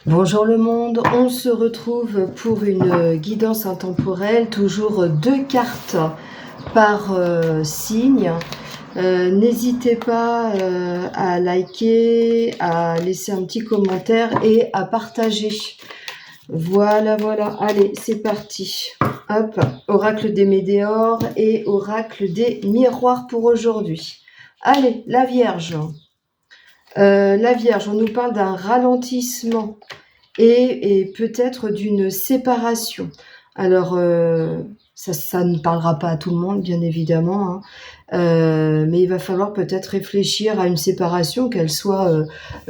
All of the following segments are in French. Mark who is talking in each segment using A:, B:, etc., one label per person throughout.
A: Bonjour le monde, on se retrouve pour une guidance intemporelle, toujours 2 cartes par signe. N'hésitez pas à liker, à laisser un petit commentaire et à partager. Voilà, allez, c'est parti. Hop, oracle des météores et oracle des miroirs pour aujourd'hui. Allez, la Vierge. La Vierge, on nous parle d'un ralentissement et peut-être d'une séparation. Alors, ça ne parlera pas à tout le monde, bien évidemment, hein. Mais il va falloir peut-être réfléchir à une séparation, qu'elle soit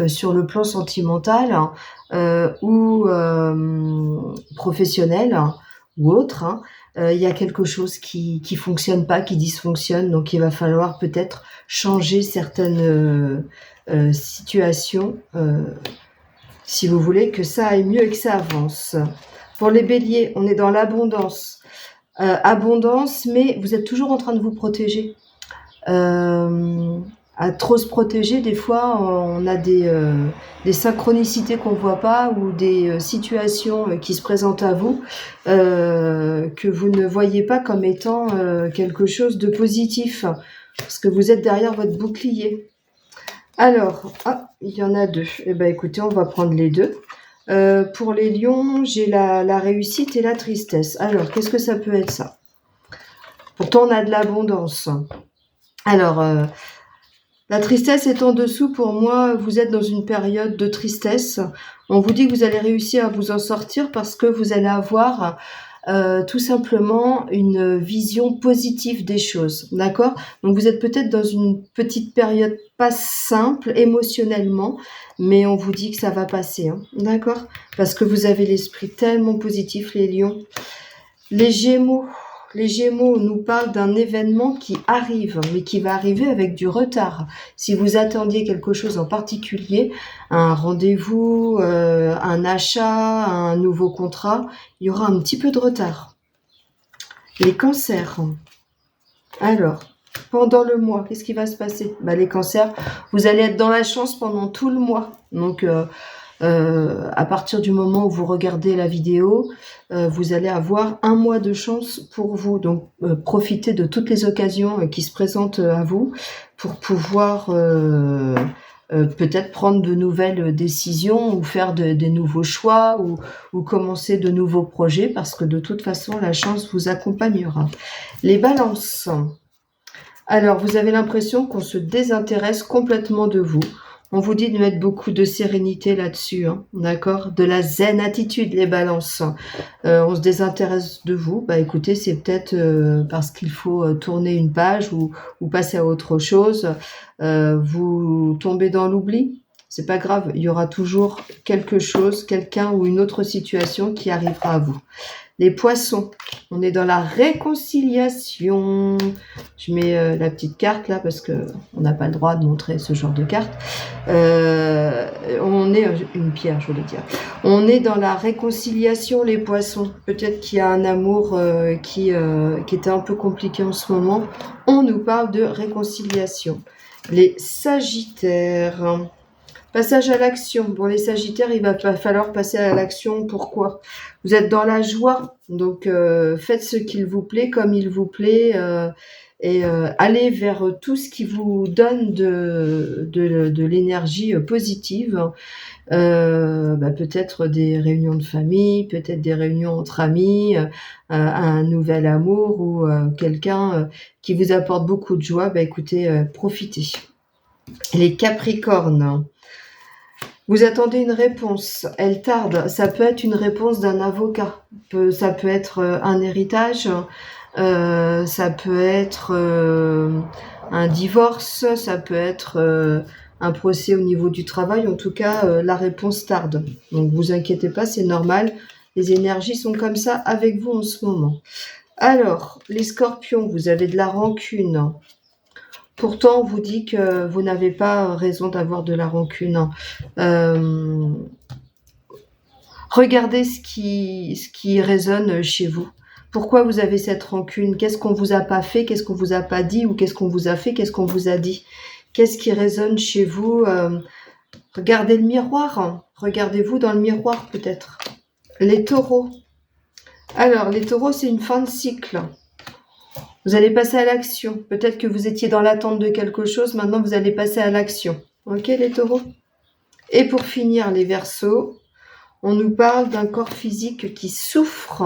A: sur le plan sentimental ou professionnel ou autre, hein. Il y a quelque chose qui fonctionne pas, qui dysfonctionne, donc il va falloir peut-être changer certaines situations si vous voulez que ça aille mieux et que ça avance. Pour les béliers, on est dans l'abondance. Abondance, mais vous êtes toujours en train de vous protéger. À trop se protéger, des fois, on a des synchronicités qu'on ne voit pas ou des situations qui se présentent à vous que vous ne voyez pas comme étant quelque chose de positif parce que vous êtes derrière votre bouclier. Alors, il y en a 2. Eh ben, écoutez, on va prendre les 2. Pour les lions, j'ai la réussite et la tristesse. Alors, qu'est-ce que ça peut être ça? Pourtant, on a de l'abondance. Alors, la tristesse est en dessous. Pour moi, vous êtes dans une période de tristesse. On vous dit que vous allez réussir à vous en sortir parce que vous allez avoir tout simplement une vision positive des choses, d'accord? Donc vous êtes peut-être dans une petite période pas simple émotionnellement, mais on vous dit que ça va passer, hein, d'accord? Parce que vous avez l'esprit tellement positif, les lions. Les Gémeaux nous parlent d'un événement qui arrive, mais qui va arriver avec du retard. Si vous attendiez quelque chose en particulier, un rendez-vous, un achat, un nouveau contrat, il y aura un petit peu de retard. Les Cancers. Alors, pendant le mois, qu'est-ce qui va se passer? Les Cancers, vous allez être dans la chance pendant tout le mois. Donc, à partir du moment où vous regardez la vidéo, vous allez avoir 1 mois de chance pour vous. Donc, profitez de toutes les occasions qui se présentent à vous pour pouvoir peut-être prendre de nouvelles décisions ou faire des nouveaux choix ou commencer de nouveaux projets parce que de toute façon, la chance vous accompagnera. Les Balances. Alors, vous avez l'impression qu'on se désintéresse complètement de vous. On vous dit de mettre beaucoup de sérénité là-dessus, hein, d'accord? De la zen attitude, les Balances. On se désintéresse de vous. Écoutez, c'est peut-être parce qu'il faut tourner une page ou passer à autre chose. Vous tombez dans l'oubli. C'est pas grave, il y aura toujours quelque chose, quelqu'un ou une autre situation qui arrivera à vous. Les Poissons, on est dans la réconciliation. Je mets la petite carte là parce que on n'a pas le droit de montrer ce genre de carte. On est une pierre, je voulais dire. On est dans la réconciliation, les Poissons. Peut-être qu'il y a un amour qui était un peu compliqué en ce moment. On nous parle de réconciliation. Les Sagittaires. Passage à l'action. Bon, les Sagittaires, il va falloir passer à l'action. Pourquoi? Vous êtes dans la joie, donc faites ce qu'il vous plaît, comme il vous plaît, et allez vers tout ce qui vous donne de l'énergie positive. Peut-être des réunions de famille, peut-être des réunions entre amis, un nouvel amour ou quelqu'un qui vous apporte beaucoup de joie. Écoutez, profitez. Les Capricornes. Vous attendez une réponse, elle tarde. Ça peut être une réponse d'un avocat, ça peut être un héritage, ça peut être un divorce, ça peut être un procès au niveau du travail. En tout cas, la réponse tarde. Donc vous inquiétez pas, c'est normal. Les énergies sont comme ça avec vous en ce moment. Alors, les Scorpions, vous avez de la rancune. Pourtant, on vous dit que vous n'avez pas raison d'avoir de la rancune. Regardez ce qui résonne chez vous. Pourquoi vous avez cette rancune? Qu'est-ce qu'on vous a pas fait? Qu'est-ce qu'on vous a pas dit? Ou qu'est-ce qu'on vous a fait? Qu'est-ce qu'on vous a dit? Qu'est-ce qui résonne chez vous? Regardez le miroir. Regardez-vous dans le miroir peut-être. Les taureaux. Alors, les taureaux, c'est une fin de cycle. Vous allez passer à l'action. Peut-être que vous étiez dans l'attente de quelque chose. Maintenant, vous allez passer à l'action. Ok, les taureaux? Et pour finir, les Verseaux, on nous parle d'un corps physique qui souffre.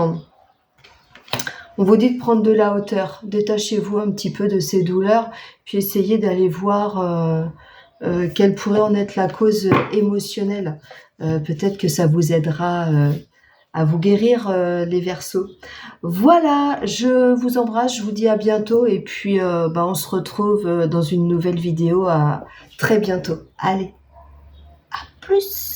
A: On vous dit de prendre de la hauteur. Détachez-vous un petit peu de ces douleurs, puis essayez d'aller voir quelle pourrait en être la cause émotionnelle. Peut-être que ça vous aidera à vous guérir, les Verseaux. Voilà, je vous embrasse, je vous dis à bientôt et puis on se retrouve dans une nouvelle vidéo à très bientôt. Allez, à plus!